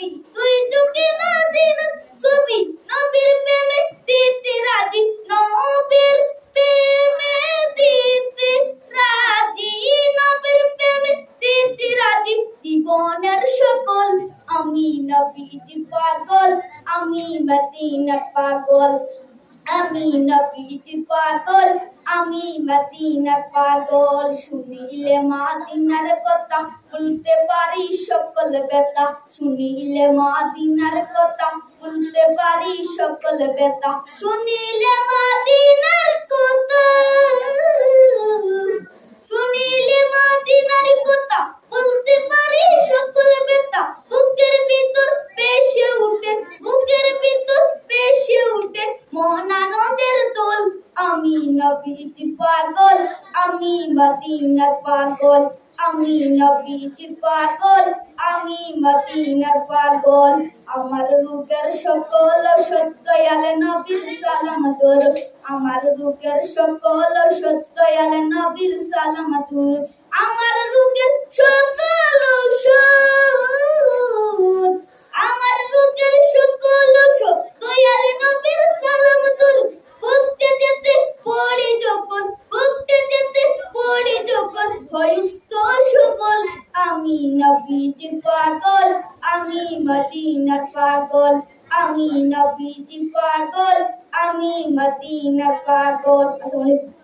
নবী তুই চোখে মদিনা ছবি নবীর প্রেমে দিতে রাজি নবীর প্রেমে দিতে রাজি নবীর প্রেমে দিতে রাজি জীবনের সকল আমি নবীজি পাগল আমি মদিনার পাগল আমি নবীজি পাগল আমি মদিনার পাগল শুনিলে মদিনার কথা ভুলতে পারি সকল ব্যথা শুনিলে মদিনার কথা ভুলতে পারি সকল ব্যথা শুনিলে মদিনার কথা শুনিলে মদিনার কথা ভুলতে পারি সকল ব্যথা বুকের ভিতর ভেসে উঠে বুকের ভিতর ভেসে উঠে মন আনন্দের দোল আমি নবীজি পাগল আমি মদিনার পাগল আমি নবীজি পাগল আমি মদিনার পাগল আমার রূপের সকল সত্যয়াল নবীর সালাম দরুদ আমার রূপের সকল সত্যয়াল নবীর সালাম দরুদ আমার রূপের সকল আমার রূপের সকল সত্যয়াল নবীর সালাম দরুদ বুকতে যেতে পড়ে যখন বুকতে যেতে পড়ে যখন হইস্ত সকল আমি নবীজি পাগল আমি মদিনার পাগল আমি নবীজি পাগল আমি মদিনার পাগল। আসসালামু আলাইকুম।